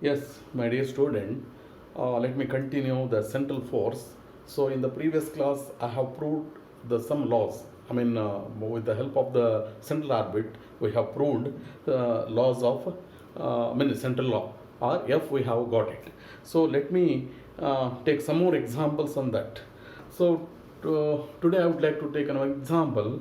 Yes, my dear student, let me continue the central force. So, in the previous class, I have proved some laws. With the help of the central orbit, we have proved the laws of central law, or F we have got it. So, let me take some more examples on that. So, today I would like to take an example.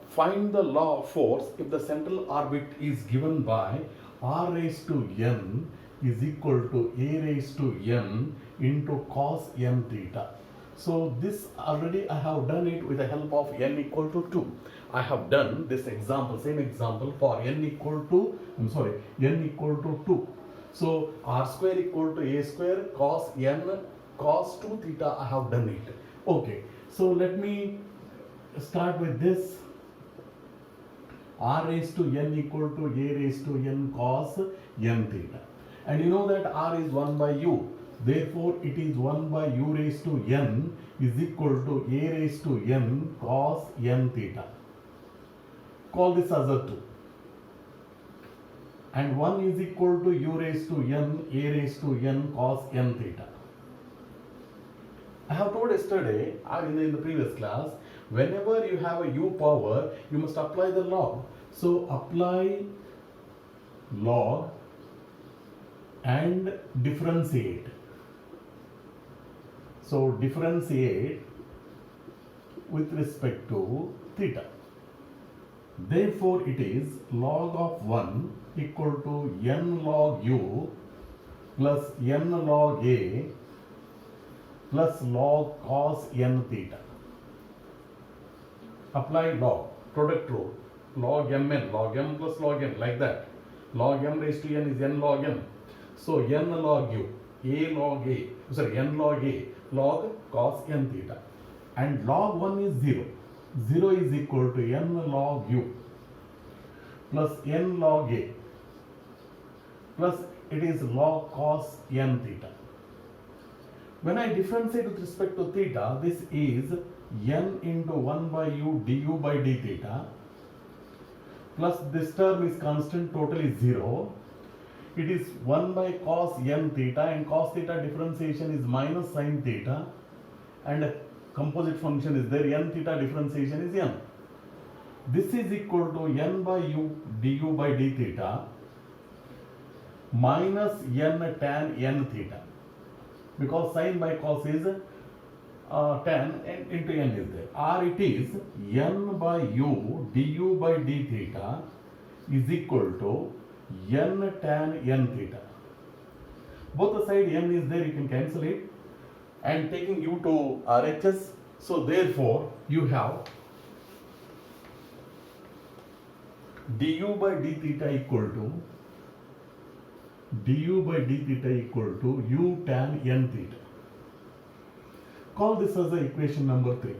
Find the law of force if the central orbit is given by r raised to n is equal to a raised to n into cos n theta. So this already I have done it with the help of n equal to 2. I have done this example, same example for n equal to, n equal to 2. So r square equal to a square cos n cos 2 theta I have done it. Okay, so let me start with this. R raised to n equal to a raised to n cos n theta. And you know that r is 1 by u. Therefore, it is 1 by u raised to n is equal to a raised to n cos n theta. Call this as a 2. And 1 is equal to u raised to n a raised to n cos n theta. I have told yesterday, or in the previous class, whenever you have a u power, you must apply the log. So apply log and differentiate. So differentiate with respect to theta. Therefore, it is log of 1 equal to n log u plus n log a plus log cos n theta. Apply log, product rule, log mn, log m plus log n, like that. Log m raised to n is n log m. So n log u, n log a, log cos n theta. And log 1 is 0. 0 is equal to n log u plus n log a plus it is log cos n theta. When I differentiate with respect to theta, this is n into 1 by u du by d theta plus this term is constant, total is 0. It is 1 by cos n theta, and cos theta differentiation is minus sin theta, and a composite function is there, n theta differentiation is n. This is equal to n by u du by d theta minus n tan n theta, because sin by cos is tan and into n is there. Or it is n by u du by d theta is equal to n tan n theta. Both the side n is there, you can cancel it, and taking u to RHS, so therefore you have du by d theta equal to u tan n theta. Call this as the equation number 3.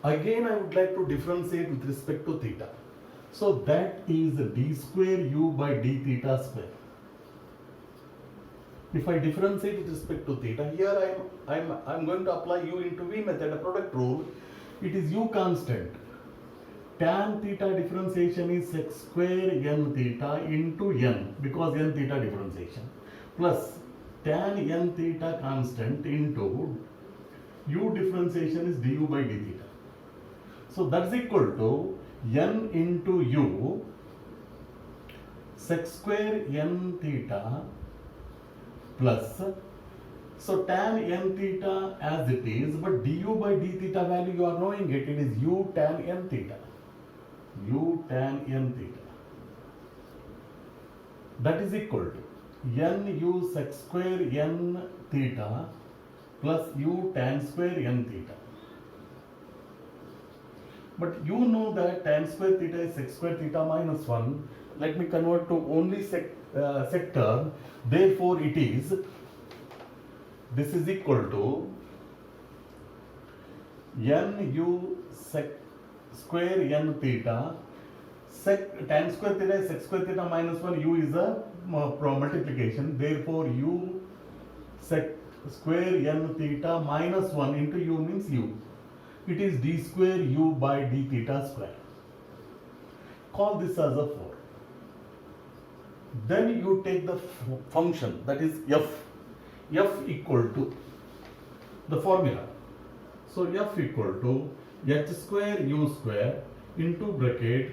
Again, I would like to differentiate with respect to theta. So that is d square u by d theta square. If I differentiate with respect to theta, here I'm going to apply u into v method, a product rule. It is u constant. Tan theta differentiation is sec square n theta into n, because n theta differentiation, plus tan n theta constant into u differentiation is du by d theta. So that's equal to n into u sec square n theta plus, so tan n theta as it is, but du by d theta value you are knowing it, it is u tan n theta. U tan n theta. That is equal to n u sec square n theta plus u tan square n theta. But you know that tan square theta is sec square theta minus 1. Let me convert to only sec term. Therefore, it is, this is equal to n u sec square n theta, tan square theta is sec square theta minus 1, u is a multiplication, therefore u sec square n theta minus 1 into u means u. It is d square u by d theta square. Call this as a 4. Then you take the function, that is f equal to the formula. So f equal to h square u square into bracket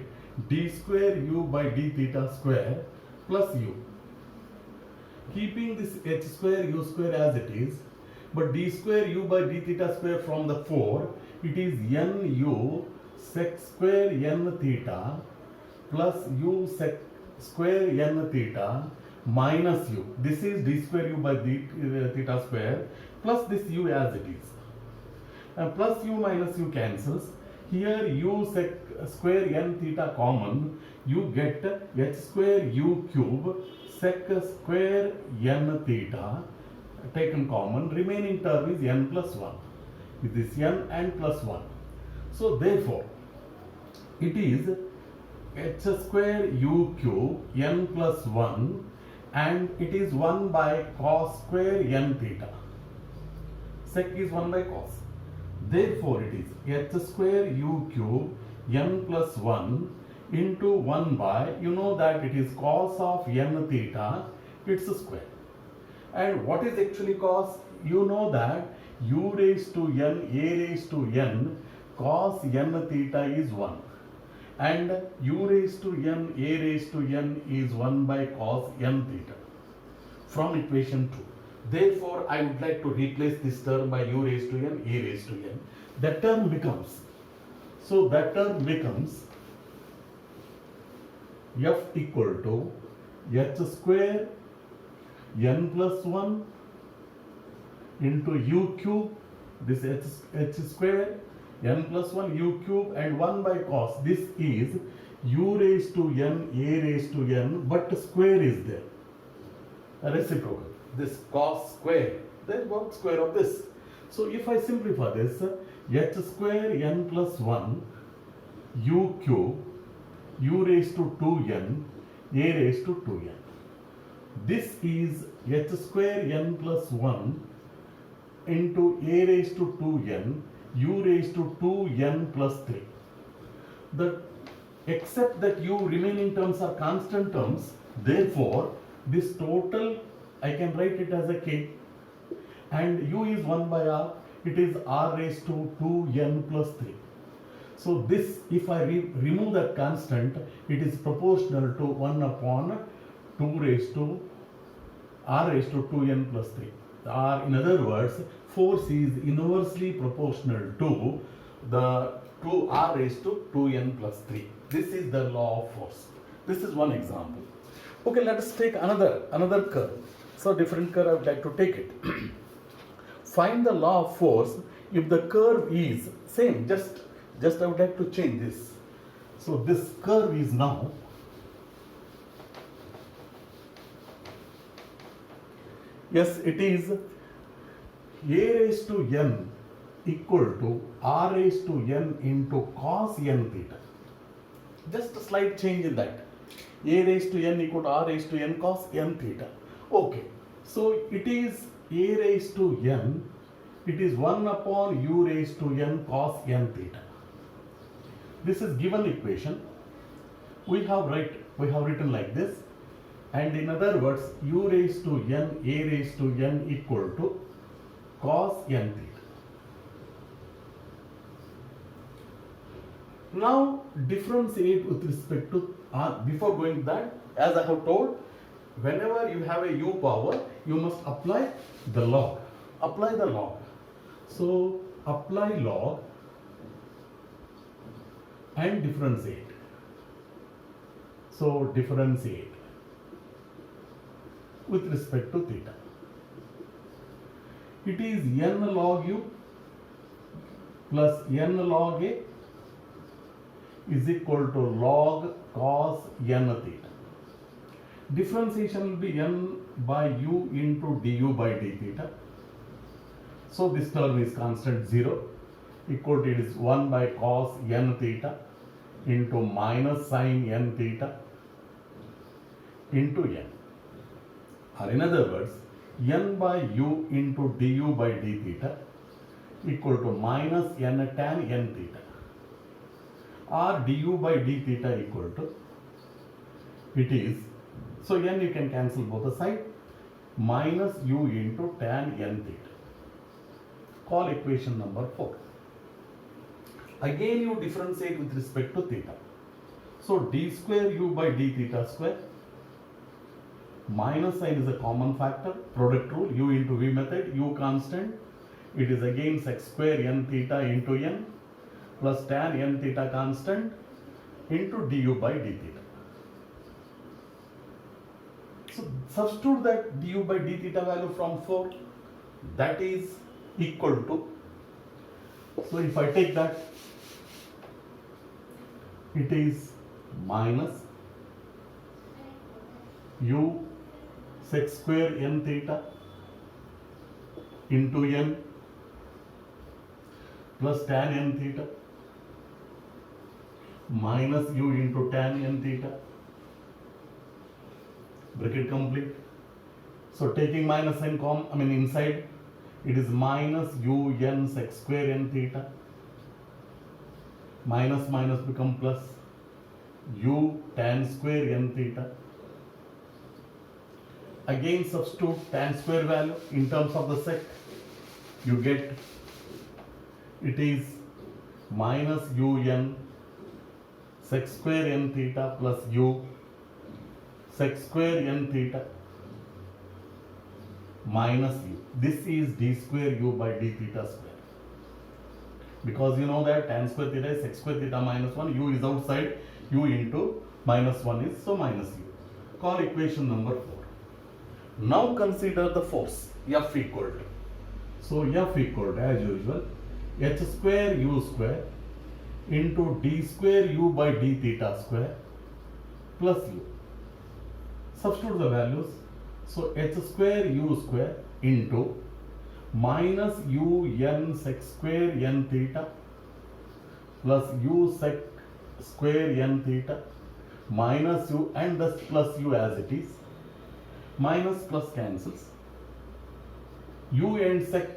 d square u by d theta square plus u. Keeping this h square u square as it is, but d square u by d theta square from the 4, it is n u sec square n theta plus u sec square n theta minus u. This is d square u by d theta square plus this u as it is. And plus u minus u cancels. Here u sec square n theta common, you get h square u cube sec square n theta taken common. Remaining term is n plus 1. It is n and plus 1. So therefore, it is h square u cube n plus 1 and it is 1 by cos square n theta. Sec is 1 by cos. Therefore, it is h square u cube n plus 1 into 1 by, you know that it is cos of n theta, its square. And what is actually cos? You know that u raised to n, a raised to n, cos n theta is 1. And u raised to n, a raised to n is 1 by cos n theta from equation 2. Therefore, I would like to replace this term by u raised to n, a raised to n. That term becomes, so that term becomes f equal to h square n plus 1 into u cube, this h square n plus 1 u cube and 1 by cos. This is u raised to n, a raised to n, but square is there, a reciprocal. This cos square, then what square of this? So if I simplify this, h square n plus 1 u cube u raised to 2n, a raised to 2n. This is h square n plus 1 into a raised to 2n, u raised to 2n plus 3. Except that u remaining terms are constant terms, therefore this total I can write it as a k, and u is 1 by r, it is r raised to 2n plus 3. So this, if I remove that constant, it is proportional to 1 upon 2 raised to r raised to 2n plus 3. Or in other words, force is inversely proportional to the 2r raised to 2n plus 3. This is the law of force. This is one example. Okay, let us take another curve. So different curve I would like to take it. Find the law of force if the curve is same. Just I would like to change this. So this curve is now yes, it is a raised to n equal to r raised to n into cos n theta. Just a slight change in that. A raised to n equal to r raised to n cos n theta. Okay, so it is a raised to n, it is 1 upon u raised to n cos n theta. This is given equation. We have written like this, and in other words, u raised to n, a raised to n equal to cos n theta. Now differentiate with respect to before going to that, as I have told, whenever you have a u power, you must apply the log. Apply the log. So apply log and differentiate. So differentiate with respect to theta. It is n log u plus n log a is equal to log cos n theta. Differentiation will be n by u into du by d theta. So this term is constant 0, equal to it is 1 by cos n theta into minus sin n theta into n. Or in other words, n by u into du by d theta equal to minus n tan n theta. Or du by d theta equal to, it is So n you can cancel both the side. Minus u into tan n theta. Call equation number 4. Again you differentiate with respect to theta. So d square u by d theta square. Minus sign is a common factor. Product rule, u into v method, u constant. It is again sec square n theta into n plus tan n theta constant into du by d theta. So substitute that du by d theta value from 4, that is equal to, so if I take that, it is minus u sec square n theta into n plus tan n theta minus u into tan n theta. Bracket complete. So taking minus n inside, it is minus u n sec square n theta. Minus minus become plus u tan square n theta. Again substitute tan square value in terms of the sec. You get, it is minus u n sec square n theta plus u sec square n theta minus u. This is d square u by d theta square. Because you know that tan square theta is sec square theta minus 1, u is outside, u into minus 1 is, so minus u. Call equation number 4. Now consider the force F equal to. So F equal to, as usual, h square u square into d square u by d theta square plus u. Substitute the values. So h square u square into minus u n sec square n theta plus u sec square n theta minus u, and thus plus u as it is. Minus plus cancels. U and sec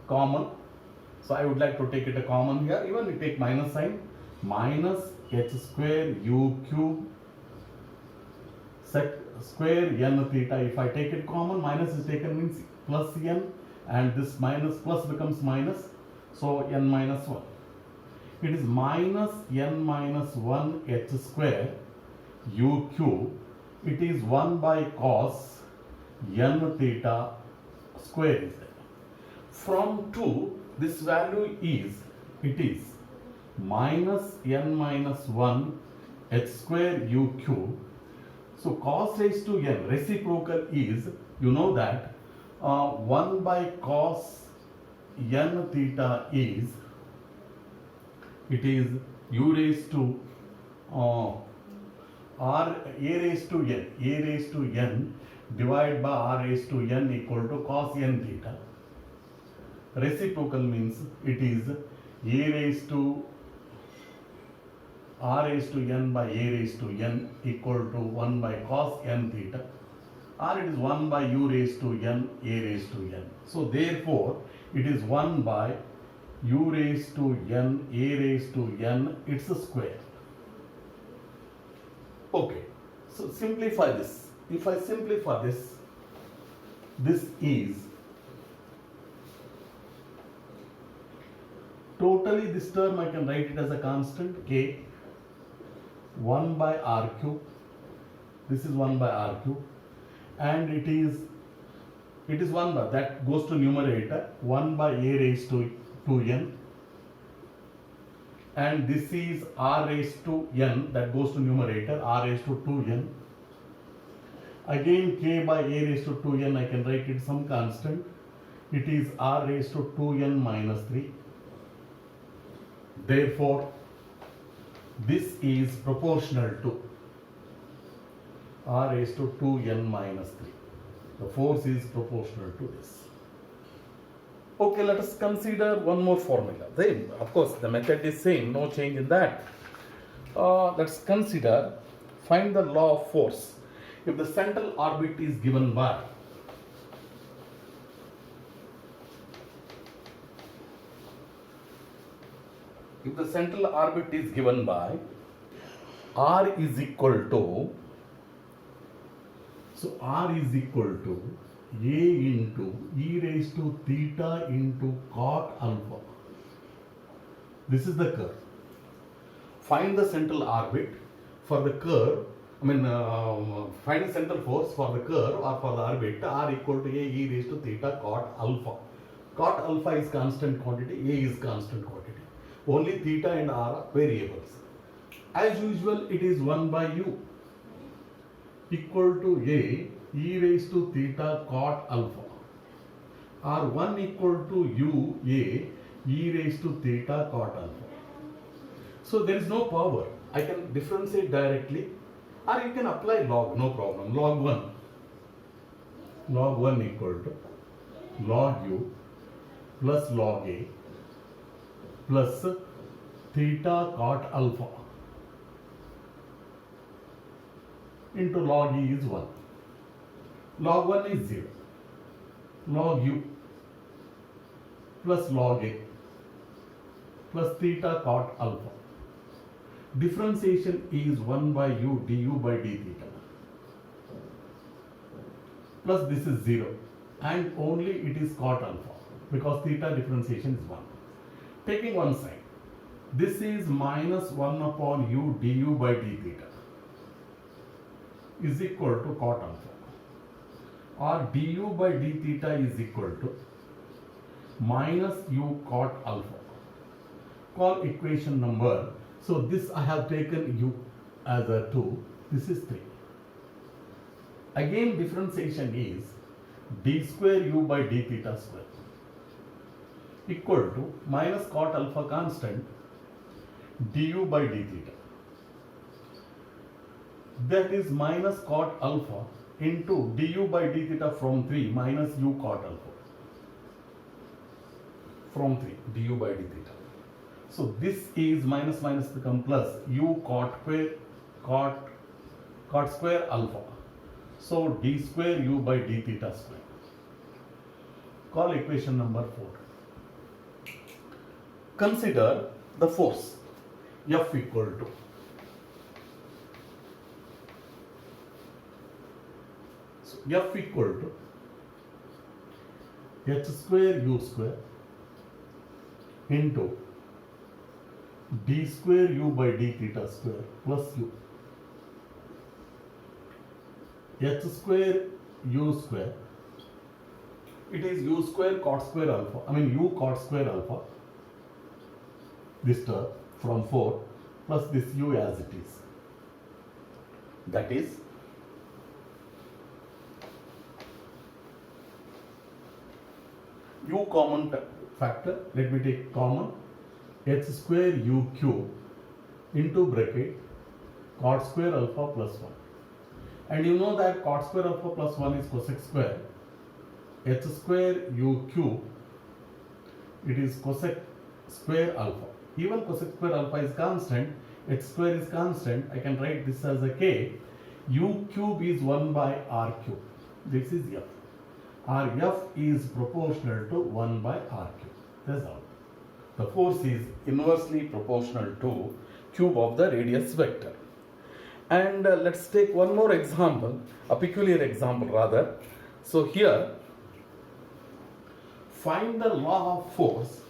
common. So I would like to take it a common here. Even we take minus sign. Minus h square u cube sec square n theta. If I take it common, minus is taken means plus n, and this minus plus becomes minus, so n minus 1. It is minus n minus 1 h square u cube. It is 1 by cos n theta square is there. From 2, this value is, it is minus n minus 1 h square u cube. So cos raised to n, reciprocal is, you know that 1 by cos n theta is, it is u raised to r a raised to n divided by r raised to n equal to cos n theta. Reciprocal means it is a raised to r raised to n by a raised to n equal to 1 by cos n theta, or it is 1 by u raised to n a raised to n. So therefore it is 1 by u raised to n a raised to n, it's a square. Okay, so simplify this. If I simplify this, this is totally, this term I can write it as a constant k, 1 by r cube. This is 1 by r cube, and it is 1 by, that goes to numerator, 1 by a raised to 2n, and this is r raised to n, that goes to numerator, r raised to 2n. Again k by a raised to 2n, I can write it some constant, it is r raised to 2n minus 3. Therefore this is proportional to r raised to 2n minus 3. The force is proportional to this. Okay, let us consider one more formula. Then, of course, the method is same, no change in that. Let's consider, find the law of force. If the central orbit is given by, r is equal to So r is equal to a into e raised to theta into cot alpha. This is the curve. Find the central orbit for the curve. Find the central force for the curve or for the orbit r equal to a e raised to theta cot alpha. Cot alpha is constant quantity, a is constant quantity. Only theta and r are variables. As usual, it is 1 by u equal to a e raised to theta cot alpha, or 1 equal to u a e raised to theta cot alpha. So there is no power. I can differentiate directly, or you can apply log, no problem. Log 1. Log 1 equal to log u plus log a plus theta cot alpha into log e is 1. Log 1 is 0. Log u plus log a plus theta cot alpha. Differentiation is 1 by u du by d theta. Plus this is 0 and only it is cot alpha because theta differentiation is 1. Taking one side, this is minus 1 upon u du by d theta is equal to cot alpha, or du by d theta is equal to minus u cot alpha. Call equation number. So this I have taken u as a 2, this is 3. Again differentiation is d square u by d theta square equal to minus cot alpha constant du by d theta. That is minus cot alpha into du by d theta from 3 minus u cot alpha from 3 du by d theta. So this is minus minus become plus u cot square alpha. So d square u by d theta square. Call equation number 4. Consider the force F equal to F equal to h square u square into d square u by d theta square plus u. H square u square, it is u square cot square alpha, u cot square alpha, this term from 4 plus this u as it is. That is u common factor, let me take common, h square u cube into bracket cot square alpha plus 1. And you know that cot square alpha plus 1 is cosec square. H square u cube, it is cosec square alpha. Even cosec square alpha is constant, h square is constant. I can write this as a k. U cube is 1 by r cube. This is f. Our f is proportional to 1 by r cube. That's all. The force is inversely proportional to cube of the radius vector. And let's take one more example, a peculiar example rather. So here, find the law of force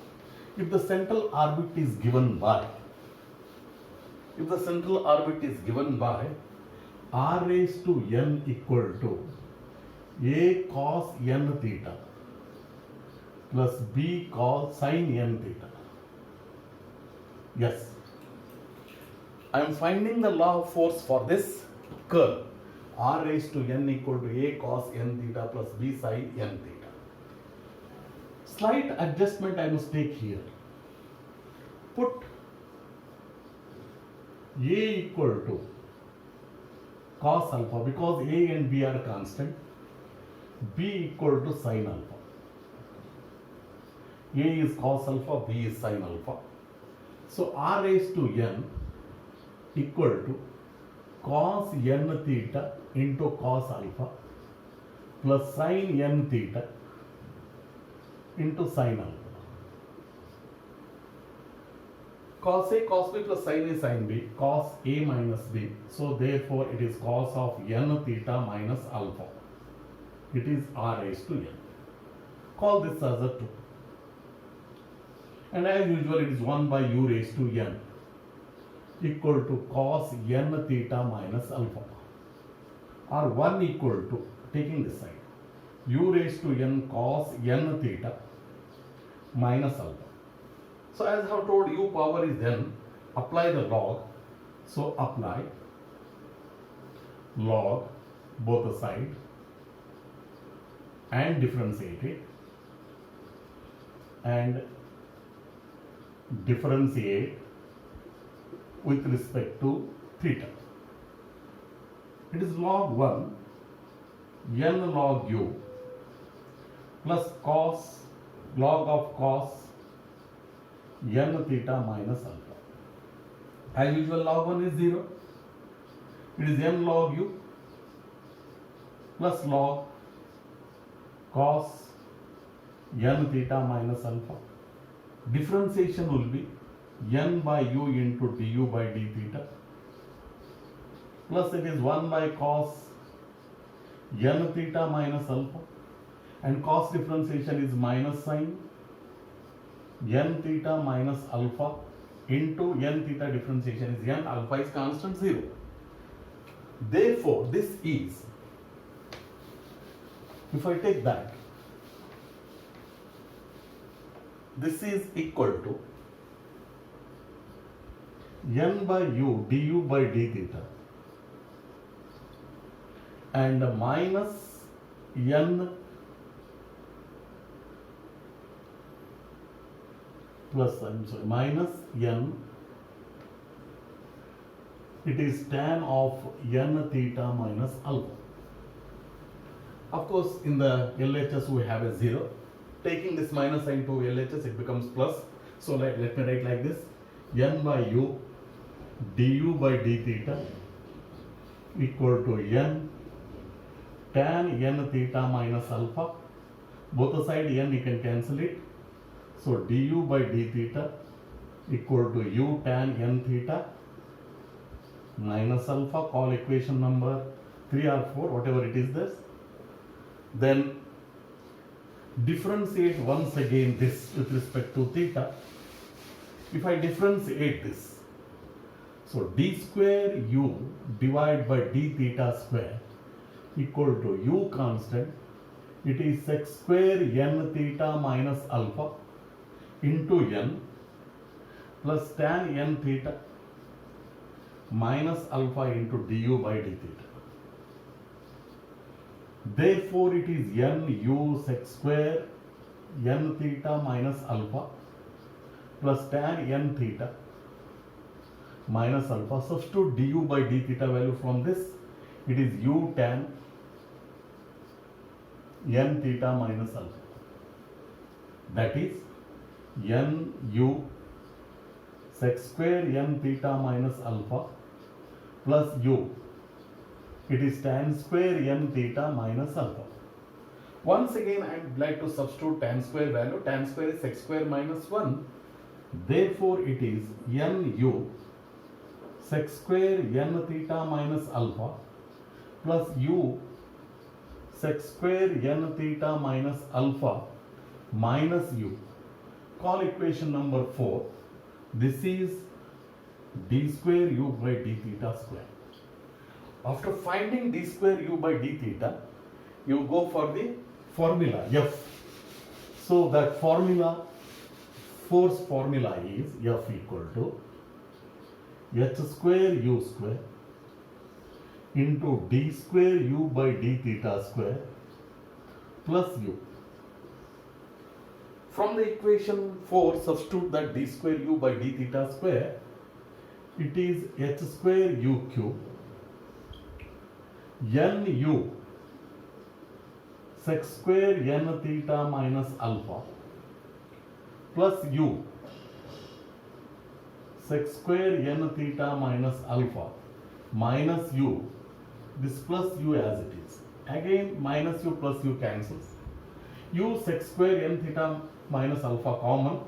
if the central orbit is given by, r raised to n equal to a cos n theta plus b cos sin n theta. Yes, I am finding the law of force for this curve r raised to n equal to a cos n theta plus b sin n theta. Slight adjustment I must take here. Put a equal to cos alpha because a and b are constant, b equal to sin alpha. A is cos alpha, b is sin alpha. So r raised to n equal to cos n theta into cos alpha plus sin n theta into sin alpha. Cos A cos B plus sin A sin B, cos A minus B. So therefore it is cos of n theta minus alpha. It is r raised to n. Call this as a 2. And as usual it is 1 by u raised to n equal to cos n theta minus alpha. Or 1 equal to, taking this side, u raised to n cos n theta minus alpha. So as I have told, u power is n, apply the log. So apply log both the side and differentiate it, and differentiate with respect to theta. It is log 1 n log u plus cos log of cos n theta minus alpha. As usual, log 1 is 0. It is n log u plus log cos n theta minus alpha. Differentiation will be n by u into du by d theta, plus it is 1 by cos n theta minus alpha, and cos differentiation is minus sin n theta minus alpha into n theta differentiation is n, alpha is constant 0. Therefore, this is, if I take that, this is equal to n by u du by d theta and minus n plus, minus n, it is tan of n theta minus alpha. Of course, in the LHS we have a 0. Taking this minus sign to LHS, it becomes plus. So let me write like this: n by u du by d theta equal to n tan n theta minus alpha. Both the side n you can cancel it. So du by d theta equal to u tan n theta minus alpha. Call equation number 3 or 4, whatever it is this. Then differentiate once again this with respect to theta. If I differentiate this, so d square u divided by d theta square equal to u constant, it is sec square n theta minus alpha into n plus tan n theta minus alpha into du by d theta. Therefore, it is n u sec square n theta minus alpha plus tan n theta minus alpha. Substitute du by d theta value from this. It is u tan n theta minus alpha. That is n u sec square n theta minus alpha plus u. It is tan square n theta minus alpha. Once again, I would like to substitute tan square value. Tan square is sec square minus 1. Therefore, it is n u sec square n theta minus alpha plus u sec square n theta minus alpha minus u. Call equation number 4. This is d square u by d theta square. After finding d square u by d theta, you go for the formula F. So that formula, force formula is F equal to h square u square into d square u by d theta square plus u. From the equation 4, substitute that d square u by d theta square. It is h square u cube n u sec square n theta minus alpha plus u sec square n theta minus alpha minus u. This plus u as it is. Again minus u plus u cancels. U sec square n theta minus alpha common.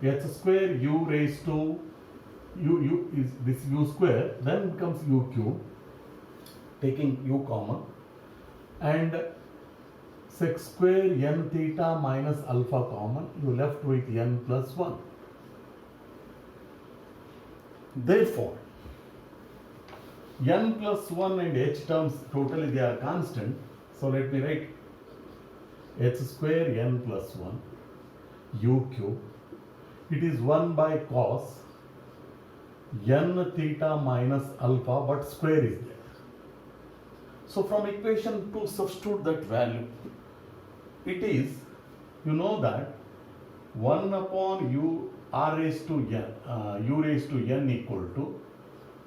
h square u raised to u is this u square, then becomes u cube, taking u common, and sec square n theta minus alpha common, you left with n plus 1. Therefore, n plus 1 and h terms totally they are constant, so let me write h square n plus 1 u cube, it is 1 by cos n theta minus alpha, but square is there. So from equation 2 substitute that value, it is, you know that 1 upon u r raised to n, u raised to n equal to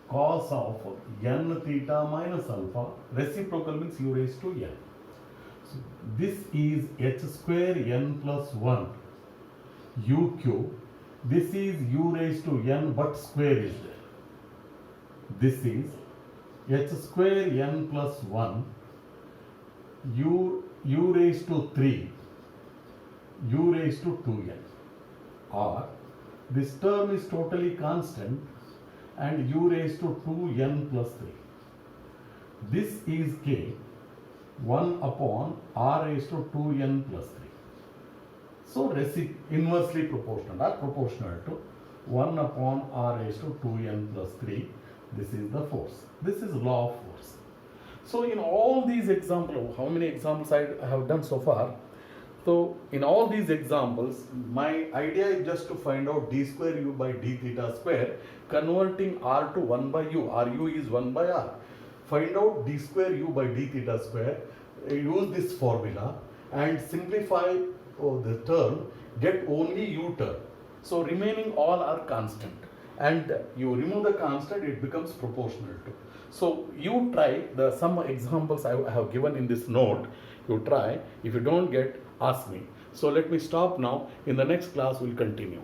cos of n theta minus alpha, reciprocal means u raised to n. So this is h square n plus 1 u cube, this is u raised to n but square is there. This is h square n plus 1 u raised to 3 u raised to 2n, or this term is totally constant and u raised to 2n plus 3. This is k 1 upon r raised to 2n plus 3. So inversely proportional or proportional to 1 upon r raised to 2n plus 3. This is the force. This is law of force. So in all these examples, how many examples I have done so far? So in all these examples, my idea is just to find out d square u by d theta square, converting r to 1 by u, ru is 1 by r. Find out d square u by d theta square, use this formula and simplify the term, get only u term. So remaining all are constant, and you remove the constant, it becomes proportional to. So you try some examples I have given in this note, you try. If you don't get, ask me. So let me stop now. In the next class we'll continue.